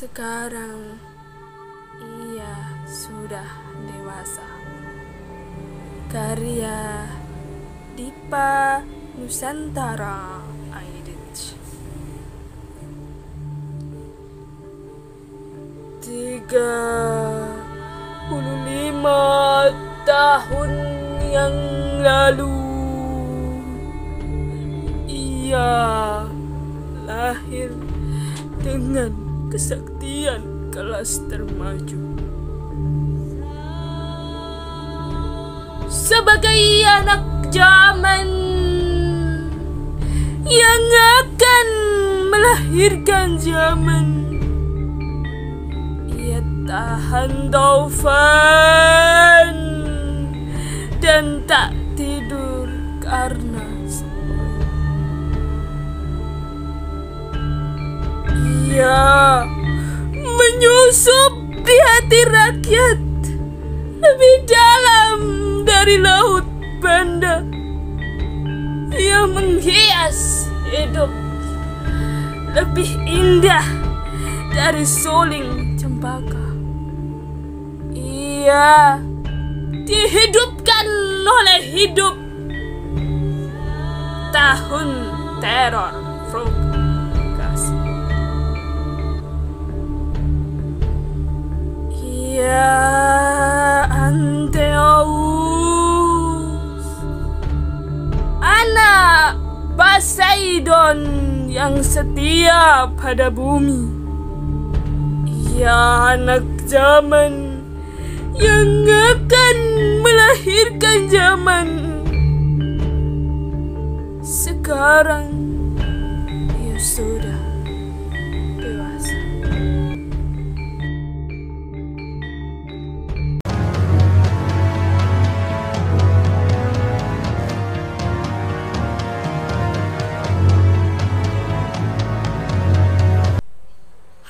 Sekarang ia sudah dewasa. Karya Dipa Nusantara Aidit. 35 tahun yang lalu ia lahir dengan kesaktian kelas termaju. Sebagai anak zaman yang akan melahirkan zaman, ia tahan taufan dan tak tidur karena ia menyusup di hati rakyat lebih dalam dari laut Banda. Ia menghias hidup lebih indah dari suling cempaka. Ia dihidupkan oleh hidup. Tahun teror provokasi. Ia Anteus, anak Poseidon yang setia pada bumi. Ia anak zaman yang akan melahirkan zaman. Sekarang ia sudah dewasa.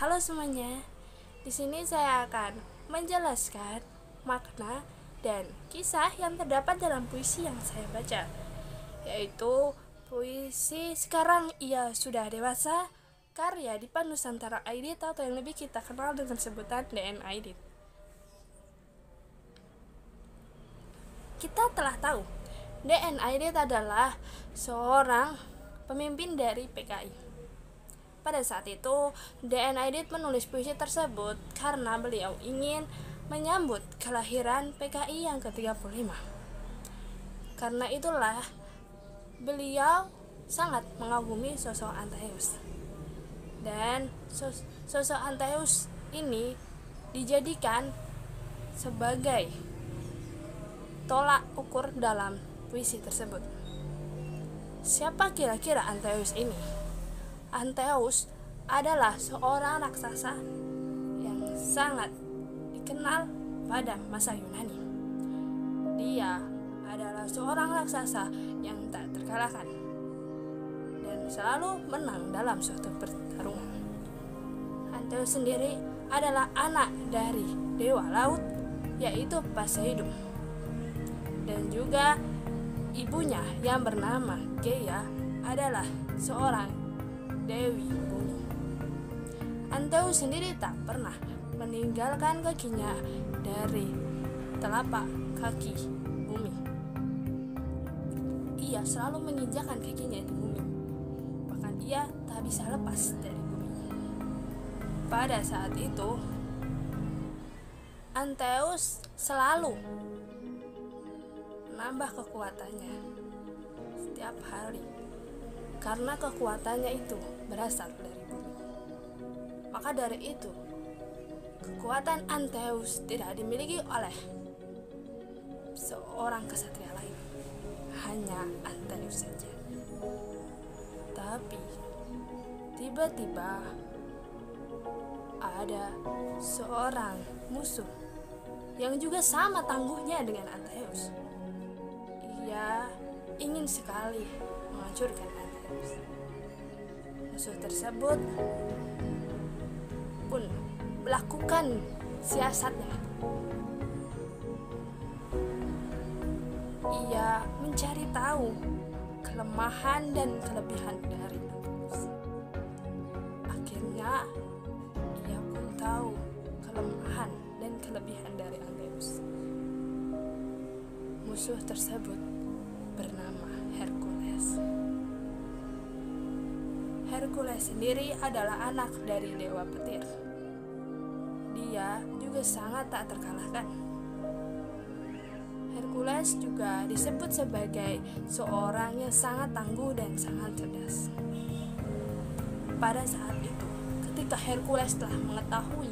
Halo semuanya, di sini saya akan menjelaskan makna dan kisah yang terdapat dalam puisi yang saya baca, yaitu puisi Sekarang Ia Sudah Dewasa, karya Dipa Nusantara Aidit, atau yang lebih kita kenal dengan sebutan DN Aidit. Kita telah tahu DN Aidit adalah seorang pemimpin dari PKI. Pada saat itu, DN Aidit menulis puisi tersebut karena beliau ingin menyambut kelahiran PKI yang ke-35. Karena itulah, beliau sangat mengagumi sosok Anteus. Dan sosok Anteus ini dijadikan sebagai tolak ukur dalam puisi tersebut. Siapa kira-kira Anteus ini? Anteus adalah seorang raksasa yang sangat dikenal pada masa Yunani. Dia adalah seorang raksasa yang tak terkalahkan dan selalu menang dalam suatu pertarungan. Anteus sendiri adalah anak dari dewa laut, yaitu Poseidon, dan juga ibunya yang bernama Gaia adalah seorang Dewi Bumi. Anteus sendiri tak pernah meninggalkan kakinya dari telapak kaki bumi. Ia selalu menginjakkan kakinya di bumi, bahkan ia tak bisa lepas dari bumi. Pada saat itu, Anteus selalu menambah kekuatannya setiap hari, karena kekuatannya itu berasal dari bumi. Maka dari itu, kekuatan Anteus tidak dimiliki oleh seorang kesatria lain, hanya Anteus saja. Tapi tiba-tiba ada seorang musuh yang juga sama tangguhnya dengan Anteus. Ia ingin sekali menghancurkan Anteus. Musuh tersebut pun melakukan siasatnya. Ia mencari tahu kelemahan dan kelebihan dari Anteus. Akhirnya ia pun tahu kelemahan dan kelebihan dari Anteus. Musuh tersebut bernama Hercules. Hercules sendiri adalah anak dari dewa petir. Dia juga sangat tak terkalahkan. Hercules juga disebut sebagai seorang yang sangat tangguh dan sangat cerdas. Pada saat itu, ketika Hercules telah mengetahui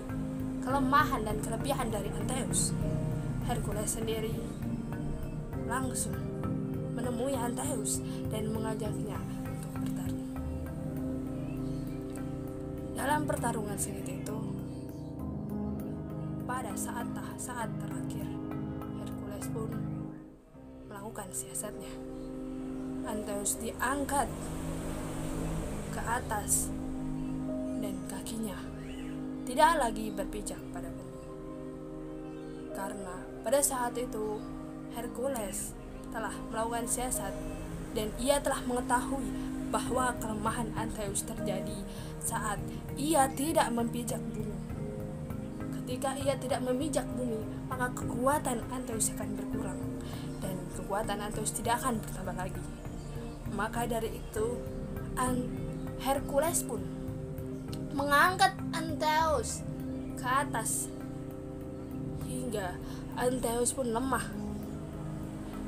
kelemahan dan kelebihan dari Anteus, Hercules sendiri langsung menemui Anteus dan mengajaknya untuk bertarung. Dalam pertarungan sengit itu, pada saat terakhir, Hercules pun melakukan siasatnya. Anteus diangkat ke atas dan kakinya tidak lagi berpijak pada bumi. Karena pada saat itu Hercules telah melakukan siasat dan ia telah mengetahui bahwa kelemahan Anteus terjadi saat ia tidak memijak bumi. Ketika ia tidak memijak bumi, maka kekuatan Anteus akan berkurang dan kekuatan Anteus tidak akan bertambah lagi. Maka dari itu Hercules pun mengangkat Anteus ke atas hingga Anteus pun lemah.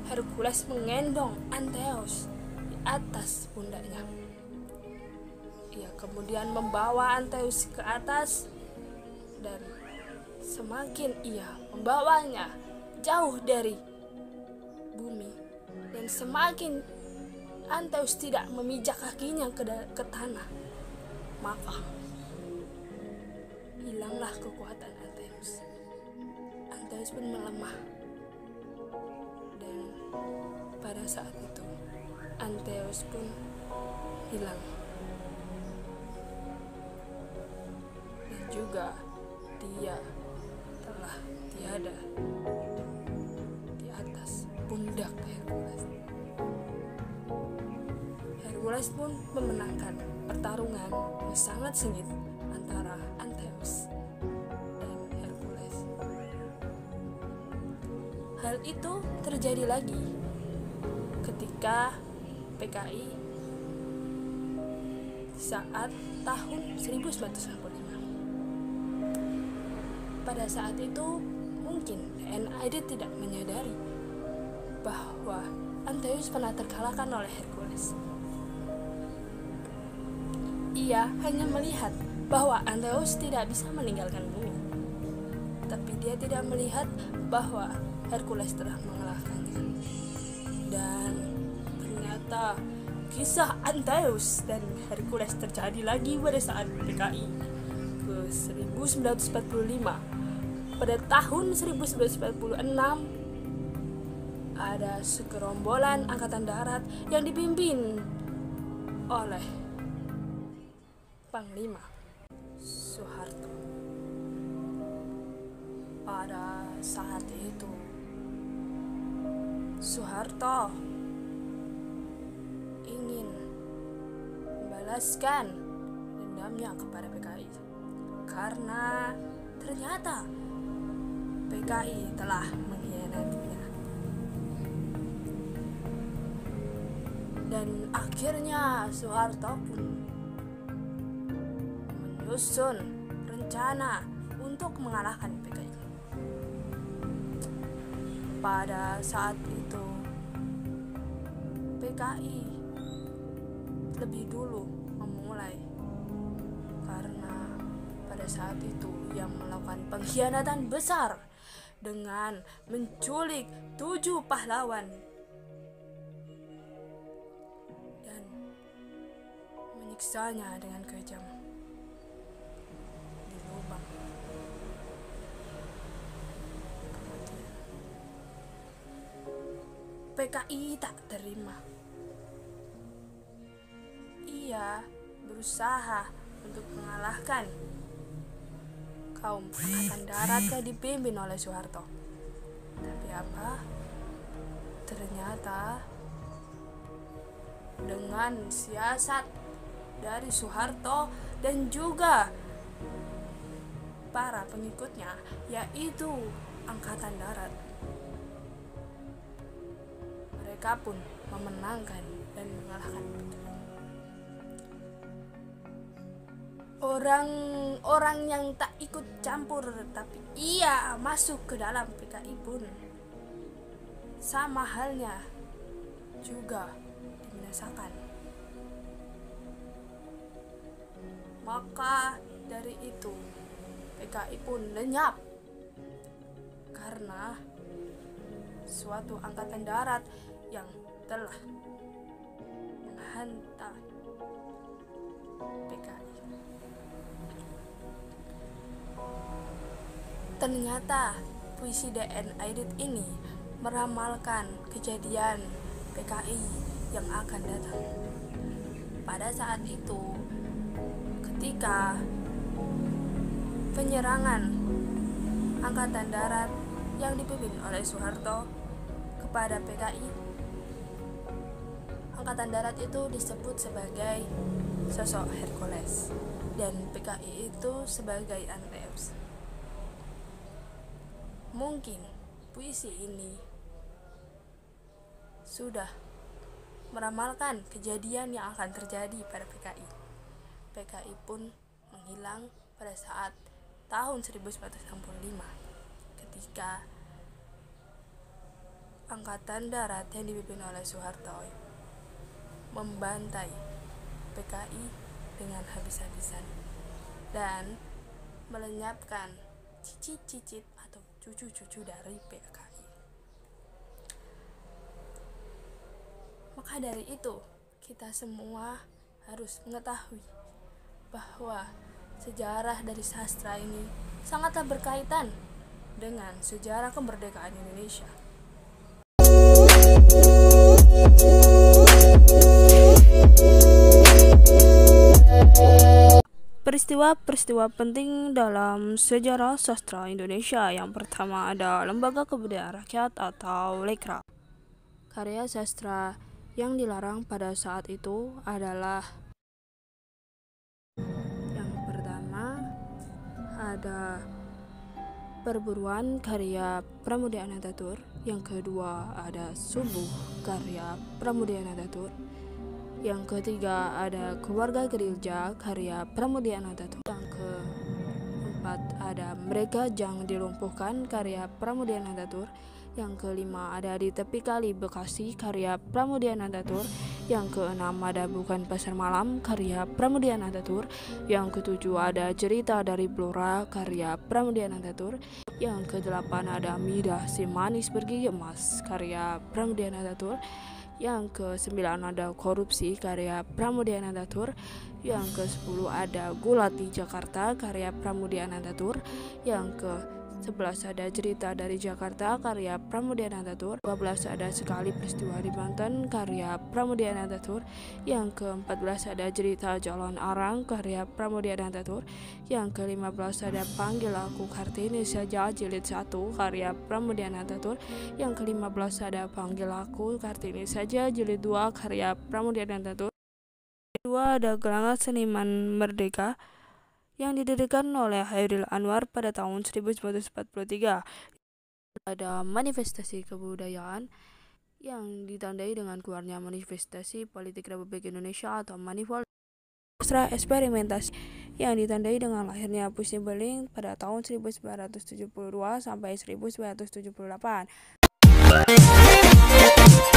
Hercules menggendong Anteus di atas pundaknya. Ia kemudian membawa Anteus ke atas dan semakin ia membawanya jauh dari bumi dan semakin Anteus tidak memijak kakinya ke tanah, maka hilanglah kekuatan Anteus. Anteus pun melemah dan pada saat itu Anteus pun hilang dan juga dia telah tiada di atas pundak Hercules. Hercules pun memenangkan pertarungan yang sangat sengit antara Anteus dan Hercules. Hal itu terjadi lagi ketika PKI saat tahun 1995. Pada saat itu mungkin TNI tidak menyadari bahwa Anteus pernah terkalahkan oleh Hercules. Ia hanya melihat bahwa Anteus tidak bisa meninggalkan bumi, tapi dia tidak melihat bahwa Hercules telah mengalahkannya. Dan ternyata kisah Anteus dan Hercules terjadi lagi pada saat PKI ke 1945. Pada tahun 1946 ada segerombolan angkatan darat yang dipimpin oleh Panglima Soeharto. Pada saat itu Soeharto ingin membalaskan dendamnya kepada PKI karena ternyata PKI telah mengkhianatinya. Dan akhirnya Soeharto pun menyusun rencana untuk mengalahkan PKI. Pada saat itu PKI lebih dulu memulai karena pada saat itu ia melakukan pengkhianatan besar dengan menculik 7 pahlawan dan menyiksanya dengan kejam di lubang. Kemudian PKI tak terima. Ia berusaha untuk mengalahkan kaum angkatan darat yang dipimpin oleh Soeharto. Tapi apa? Ternyata dengan siasat dari Soeharto dan juga para pengikutnya, yaitu Angkatan Darat. Mereka pun memenangkan dan mengalahkan orang-orang yang tak ikut campur tapi ia masuk ke dalam PKI pun sama halnya juga dibinasakan. Maka dari itu PKI pun lenyap karena suatu angkatan darat yang telah menghantam PKI. Ternyata puisi DN Aidit ini meramalkan kejadian PKI yang akan datang. Pada saat itu, ketika penyerangan Angkatan Darat yang dipimpin oleh Soeharto kepada PKI, Angkatan Darat itu disebut sebagai sosok Hercules dan PKI itu sebagai Antreus. Mungkin puisi ini sudah meramalkan kejadian yang akan terjadi pada PKI. PKI pun menghilang pada saat tahun 1965 ketika Angkatan Darat yang dipimpin oleh Soeharto membantai PKI dengan habis-habisan dan melenyapkan cicit-cicit atau cucu-cucu dari PKI. Maka dari itu, kita semua harus mengetahui bahwa sejarah dari sastra ini sangatlah berkaitan dengan sejarah kemerdekaan Indonesia. Peristiwa-peristiwa penting dalam sejarah sastra Indonesia. Yang pertama ada Lembaga Kebudayaan Rakyat atau Lekra. Karya sastra yang dilarang pada saat itu adalah yang pertama ada Perburuan karya Pramudia Anantatur, yang kedua ada Subuh karya Pramudia Anantatur, yang ketiga ada Keluarga Gerilja karya Pramudia Anantatur, yang keempat ada Mereka Jangan Dilumpuhkan karya Pramudia Anantatur, yang kelima ada Di Tepi Kali Bekasi karya Pramudia Anantatur, yang keenam ada Bukan Pasar Malam karya Pramudia Anantatur, yang ketujuh ada Cerita dari Blora karya Pramudia Anantatur, yang kedelapan ada Midah Si Manis Bergigi Emas karya Pramudia Anantatur, yang ke-9 ada Korupsi karya Pramudia Anantatur, yang ke-10 ada Gulat di Jakarta karya Pramudia Anantatur, yang ke-11 ada Cerita dari Jakarta karya Pramudia Anantatur, 12 ada Sekali Peristiwa di Banten karya Pramudia Anantatur, yang ke-14 ada Cerita Jalan Arang karya Pramudia Anantatur, yang ke-15 ada Panggil Aku Kartini Saja Jilid 1 karya Pramudia Anantatur, yang ke-15 ada Panggil Aku Kartini Saja Jilid 2 karya Pramudia Anantatur. Kedua ada Gelanggang Seniman Merdeka yang didirikan oleh Hairil Anwar pada tahun 1943. Ada Manifestasi Kebudayaan yang ditandai dengan keluarnya Manifestasi Politik Republik Indonesia atau Manifol. Sastra eksperimentasi yang ditandai dengan lahirnya puisi beling pada tahun 1972 sampai 1978.